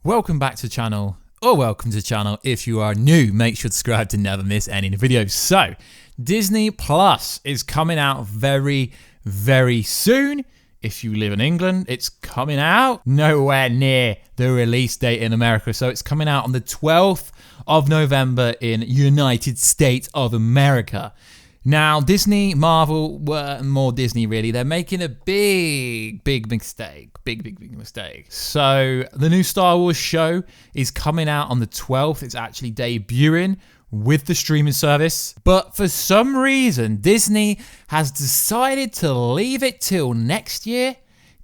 Welcome back to the channel, or welcome to the channel. If you are new, make sure to subscribe to never miss any of the videos. So, Disney Plus is coming out very, very soon. If you live in England, it's coming out nowhere near the release date in America. So it's coming out on the 12th of November in United States of America. Now, Disney, Marvel, well, more Disney really, they're making a big mistake. Big mistake. So the new Star Wars show is coming out on the 12th. It's actually debuting with the streaming service. But for some reason, Disney has decided to leave it till next year,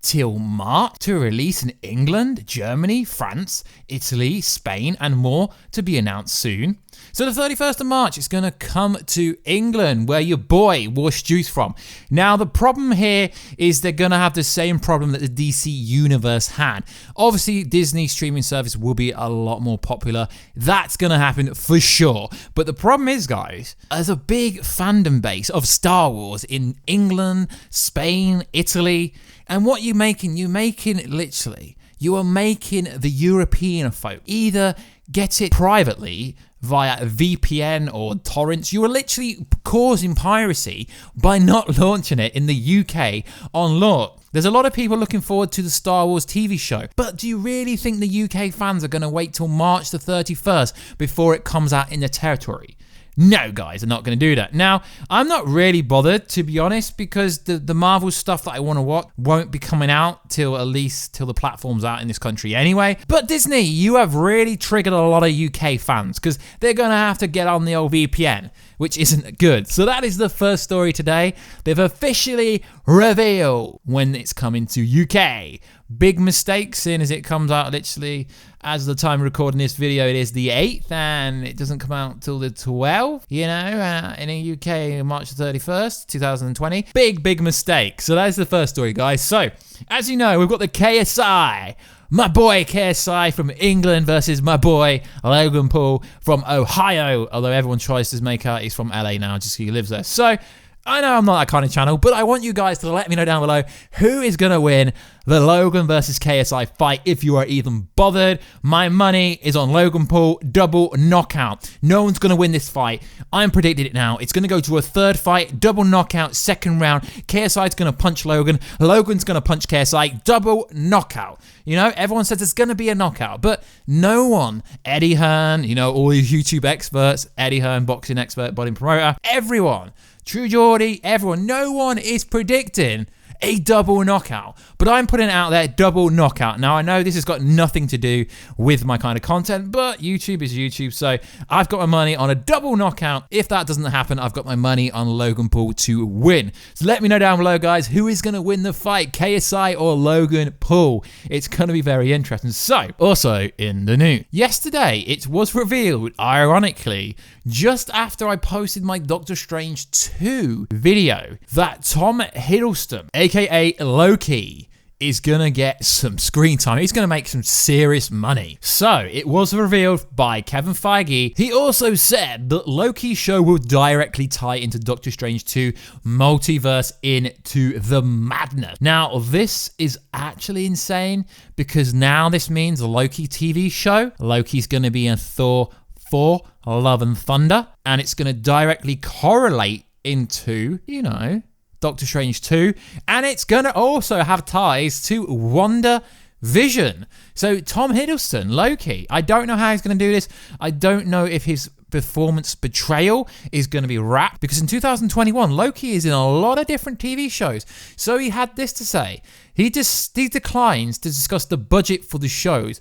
till March, to release in England, Germany, France, Italy, Spain, and more, to be announced soon. So the 31st of March, it's going to come to England, where your boy Warstu's from. Now, the problem here is they're going to have the same problem that the DC Universe had. Obviously, Disney streaming service will be a lot more popular. That's going to happen for sure. But the problem is, guys, there's a big fandom base of Star Wars in England, Spain, Italy. And what you're making literally, you are making the European folk either get it privately via a VPN or torrents. You are literally causing piracy by not launching it in the UK on launch. There's a lot of people looking forward to the Star Wars TV show, but do you really think the UK fans are going to wait till March the 31st before it comes out in the territory? No, guys, they're not going to do that. Now, I'm not really bothered, to be honest, because the Marvel stuff that I want to watch won't be coming out till the platform's out in this country anyway. But Disney, you have really triggered a lot of UK fans because they're going to have to get on the old VPN, which isn't good. So that is the first story today. They've officially revealed when it's coming to UK. Big mistake, seeing as it comes out literally as the time of recording this video, it is the 8th, and it doesn't come out till the 12th, you know, in the UK, March the 31st, 2020. Big mistake. So that's the first story, guys. So, as you know, we've got the KSI. My boy KSI from England versus my boy Logan Paul from Ohio, although everyone tries to make out he's from LA now just because he lives there. So, I know I'm not that kind of channel, but I want you guys to let me know down below who is going to win the Logan versus KSI fight if you are even bothered. My money is on Logan Paul, double knockout. No one's going to win this fight. I'm predicting it now. It's going to go to a third fight, double knockout, second round. KSI's going to punch Logan. Logan's going to punch KSI, double knockout. You know, everyone says it's going to be a knockout, but no one, Eddie Hearn, you know, all these YouTube experts, Eddie Hearn, boxing expert, body promoter, everyone, True Geordie, everyone, no one is predicting a double knockout, but I'm putting it out there, double knockout. Now, I know this has got nothing to do with my kind of content, but YouTube is YouTube, so I've got my money on a double knockout. If that doesn't happen, I've got my money on Logan Paul to win. So let me know down below, guys, who is going to win the fight, KSI or Logan Paul? It's going to be very interesting. So, also in the news, yesterday it was revealed, ironically, just after I posted my Doctor Strange 2 video, that Tom Hiddleston, aka Loki, is gonna get some screen time. He's gonna make some serious money. So it was revealed by Kevin Feige. He also said that Loki's show will directly tie into Doctor Strange 2 Multiverse Into the Madness. Now, this is actually insane because now this means the Loki TV show, Loki's gonna be in Thor 4 Love and Thunder, and it's gonna directly correlate into, you know, Doctor Strange 2, and it's going to also have ties to WandaVision. So Tom Hiddleston, Loki, I don't know how he's going to do this. I don't know if his performance betrayal is going to be wrapped, because in 2021, Loki is in a lot of different TV shows. So he had this to say. He declines to discuss the budget for the shows,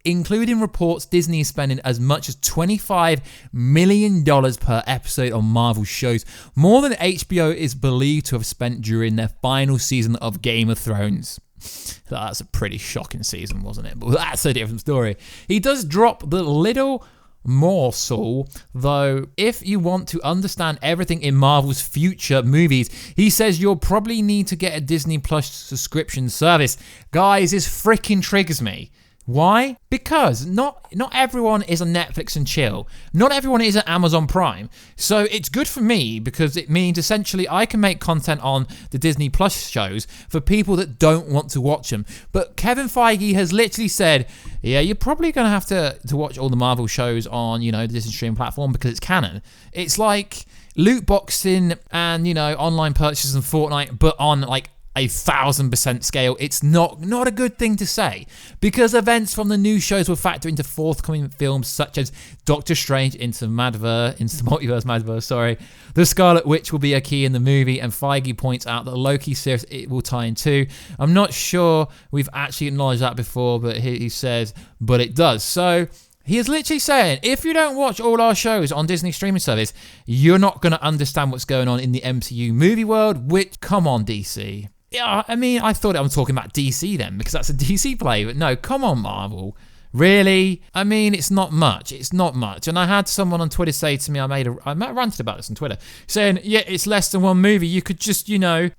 including reports Disney is spending as much as $25 million per episode on Marvel shows, more than HBO is believed to have spent during their final season of Game of Thrones. That's a pretty shocking season, wasn't it? But that's a different story. He does drop the little morsel, though, if you want to understand everything in Marvel's future movies. He says you'll probably need to get a Disney Plus subscription service. Guys, this freaking triggers me. Why? Because not everyone is on Netflix and chill. Not everyone is at Amazon Prime. So it's good for me because it means essentially I can make content on the Disney Plus shows for people that don't want to watch them. But Kevin Feige has literally said, yeah, you're probably going to have to watch all the Marvel shows on, the Disney streaming platform because it's canon. It's like loot boxing and, online purchases in Fortnite, but on like 1,000% scale. It's not a good thing to say because events from the new shows will factor into forthcoming films such as Doctor Strange into the Multiverse Madverse, The Scarlet Witch will be a key in the movie, and Feige points out that the Loki series it will tie in too. I'm not sure we've actually acknowledged that before, but he says, but it does. So he is literally saying, if you don't watch all our shows on Disney streaming service, you're not going to understand what's going on in the MCU movie world, which, come on, DC. Yeah, I mean, I thought I was talking about DC then, because that's a DC play, but no, come on, Marvel. Really? I mean, it's not much. It's not much. And I had someone on Twitter say to me, I ranted about this on Twitter, saying, yeah, it's less than one movie. You could just,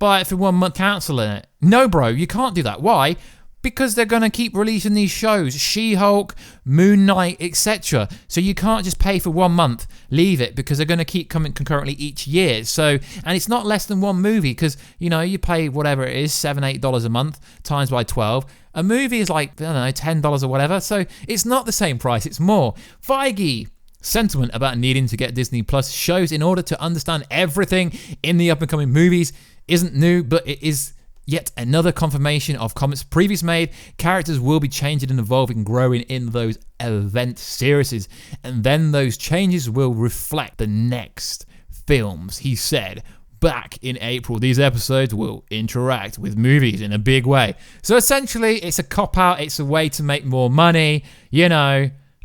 buy it for 1 month, cancel it. No, bro, you can't do that. Why? Because they're going to keep releasing these shows, She-Hulk, Moon Knight, etc. So you can't just pay for 1 month, leave it, because they're going to keep coming concurrently each year. So, and it's not less than one movie, because, you pay whatever it is, $7, $8 a month, times by 12. A movie is like, I don't know, $10 or whatever. So it's not the same price, it's more. Feige sentiment about needing to get Disney Plus shows in order to understand everything in the up-and-coming movies isn't new, but it is yet another confirmation of comments previously made. Characters will be changing and evolving and growing in those event series, and then those changes will reflect the next films, he said. Back in April, these episodes will interact with movies in a big way. So essentially, it's a cop-out, it's a way to make more money,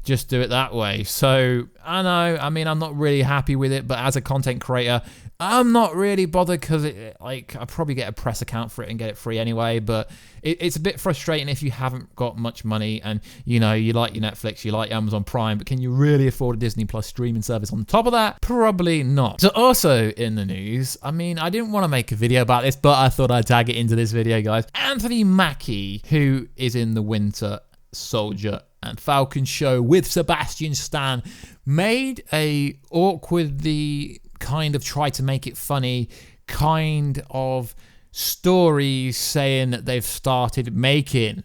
just do it that way. So, I know, I'm not really happy with it, but as a content creator, I'm not really bothered because I'll probably get a press account for it and get it free anyway, but it's a bit frustrating if you haven't got much money and, you like your Netflix, you like Amazon Prime, but can you really afford a Disney Plus streaming service on top of that? Probably not. So also in the news, I didn't want to make a video about this, but I thought I'd tag it into this video, guys. Anthony Mackie, who is in the Winter Soldier and Falcon show with Sebastian Stan, made a awkwardly kind of try to make it funny kind of stories saying that they've started making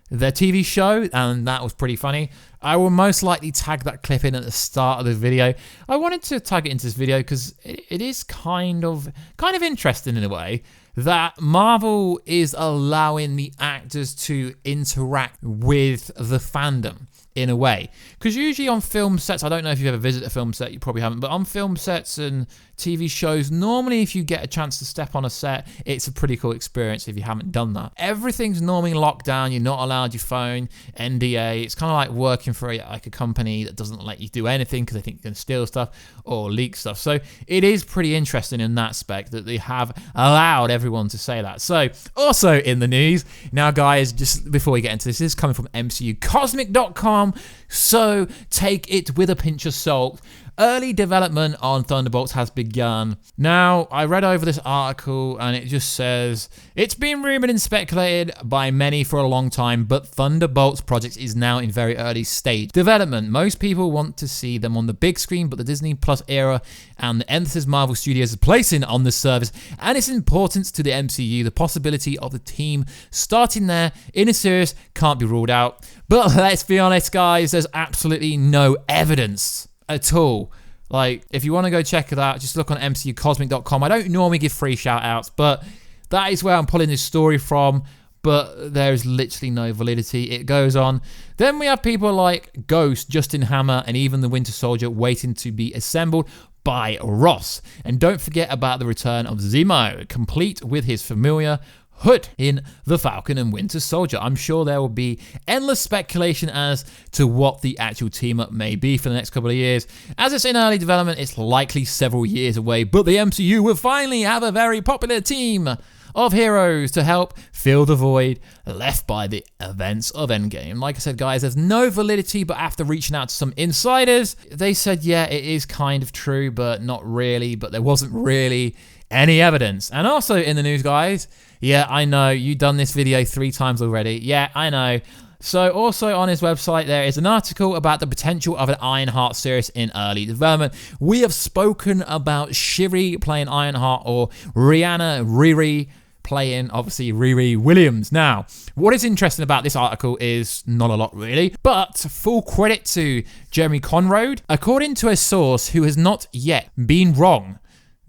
their TV show, and that was pretty funny. I will most likely tag that clip in at the start of the video. I wanted to tag it into this video because it is kind of interesting in a way that Marvel is allowing the actors to interact with the fandom in a way. Because usually on film sets, I don't know if you've ever visited a film set, you probably haven't, but on film sets and TV shows, normally if you get a chance to step on a set, it's a pretty cool experience if you haven't done that. Everything's normally locked down, you're not allowed your phone, NDA, it's kind of like working for a company that doesn't let you do anything because they think you're going to steal stuff or leak stuff. So it is pretty interesting in that aspect that they have allowed everyone to say that. So also in the news, now guys, just before we get into this is coming from MCUcosmic.com, so take it with a pinch of salt. Early development on Thunderbolts has begun. Now, I read over this article and it just says, it's been rumored and speculated by many for a long time, but Thunderbolts project is now in very early stage development. Most people want to see them on the big screen, but the Disney Plus era and the emphasis Marvel Studios is placing on the service and its importance to the MCU, the possibility of the team starting there in a series can't be ruled out. But let's be honest, guys, there's absolutely no evidence at all. Like, if you want to go check it out, just look on MCUcosmic.com. I don't normally give free shout outs, but that is where I'm pulling this story from, but there's literally no validity. It goes on. Then we have people like Ghost, Justin Hammer, and even the Winter Soldier waiting to be assembled by Ross. And don't forget about the return of Zemo, complete with his familiar hood in the Falcon and Winter Soldier. I'm sure there will be endless speculation as to what the actual team up may be for the next couple of years. As it's in early development, it's likely several years away, but the MCU will finally have a very popular team of heroes to help fill the void left by the events of EndGame. Like I said, guys, there's no validity, but after reaching out to some insiders, they said, yeah, it is kind of true, but not really, but there wasn't really any evidence. And also in the news, guys, yeah, I know, you've done this video 3 times already. Yeah, I know. So also on his website, there is an article about the potential of an Ironheart series in early development. We have spoken about Shiri playing Ironheart or Riri playing, obviously, Riri Williams. Now, what is interesting about this article is not a lot really, but full credit to Jeremy Conrad. According to a source who has not yet been wrong.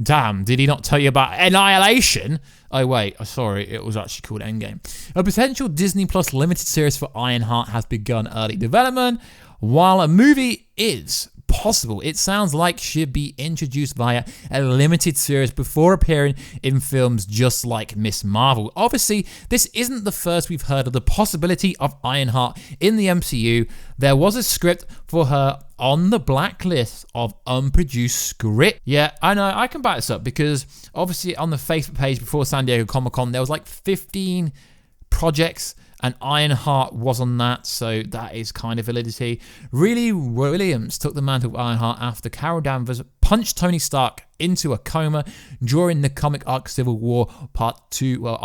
Damn, did he not tell you about Annihilation? Oh wait, sorry, it was actually called EndGame. A potential Disney Plus limited series for Ironheart has begun early development. While a movie is possible, it sounds like should be introduced via a limited series before appearing in films just like Miss Marvel. Obviously, this isn't the first we've heard of the possibility of Ironheart in the MCU. There was a script for her on the blacklist of unproduced script. Yeah, I know, I can back this up because obviously on the Facebook page before San Diego Comic-Con, there was like 15 projects and Ironheart was on that, so that is kind of validity. Riri Williams took the mantle of Ironheart after Carol Danvers punched Tony Stark into a coma during the comic arc Civil War Part 2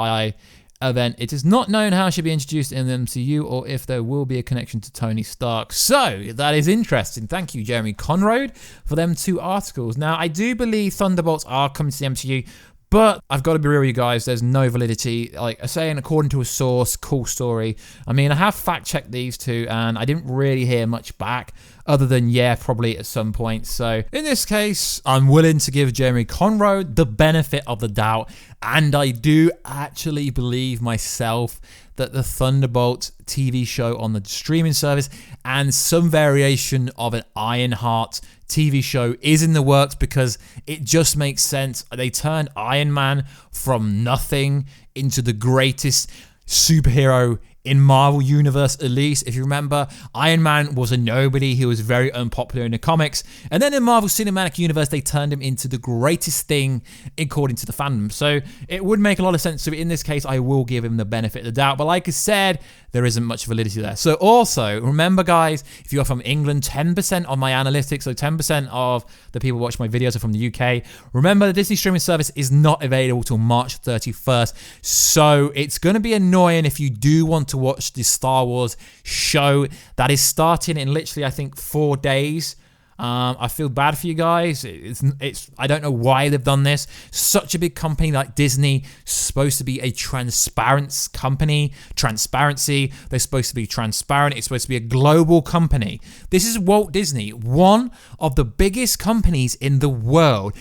event. It is not known how she'll be introduced in the MCU or if there will be a connection to Tony Stark. So, that is interesting. Thank you, Jeremy Conrad, for them 2 articles. Now, I do believe Thunderbolts are coming to the MCU, but I've got to be real with you guys, there's no validity. Like I say, according to a source, cool story. I mean, I have fact-checked these 2, and I didn't really hear much back, other than, yeah, probably at some point. So, in this case, I'm willing to give Jeremy Conrad the benefit of the doubt, and I do actually believe myself that the Thunderbolts TV show on the streaming service and some variation of an Ironheart TV show is in the works because it just makes sense. They turned Iron Man from nothing into the greatest superhero in Marvel Universe, at least. If you remember, Iron Man was a nobody. He was very unpopular in the comics. And then in Marvel Cinematic Universe, they turned him into the greatest thing according to the fandom. So it would make a lot of sense. So in this case, I will give him the benefit of the doubt. But like I said, there isn't much validity there. So also, remember guys, if you're from England, 10% of my analytics, so 10% of the people watching my videos are from the UK. Remember, the Disney streaming service is not available till March 31st. So it's going to be annoying if you do want to watch the Star Wars show that is starting in literally, I think, 4 days. I feel bad for you guys. I don't know why they've done this. Such a big company like Disney, supposed to be a transparent company. Transparency. They're supposed to be transparent. It's supposed to be a global company. This is Walt Disney, one of the biggest companies in the world.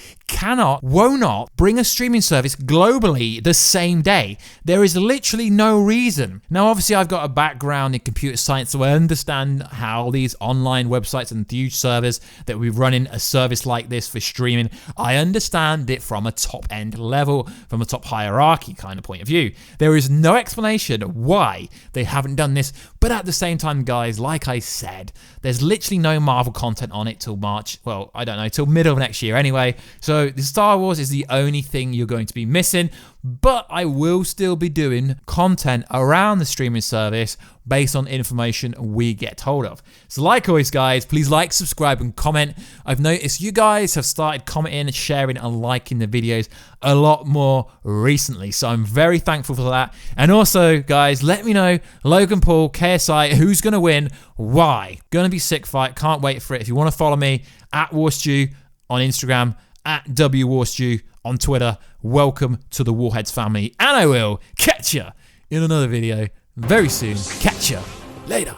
Will not bring a streaming service globally the same day. There is literally no reason. Now, obviously, I've got a background in computer science, so I understand how these online websites and huge servers that we run in a service like this for streaming. I understand it from a top-end level, from a top hierarchy kind of point of view. There is no explanation why they haven't done this, but at the same time, guys, like I said, there's literally no Marvel content on it till March. Well, I don't know, till middle of next year anyway. So the Star Wars is the only thing you're going to be missing, but I will still be doing content around the streaming service based on information we get hold of. So like always, guys, please like, subscribe, and comment. I've noticed you guys have started commenting, sharing, and liking the videos a lot more recently, so I'm very thankful for that. And also, guys, let me know, Logan Paul, KSI, who's going to win, why. Going to be sick fight, can't wait for it. If you want to follow me, at Warstu on Instagram, at WWarstu on Twitter, welcome to the Warheads family, and I will catch ya in another video very soon. Catch ya later.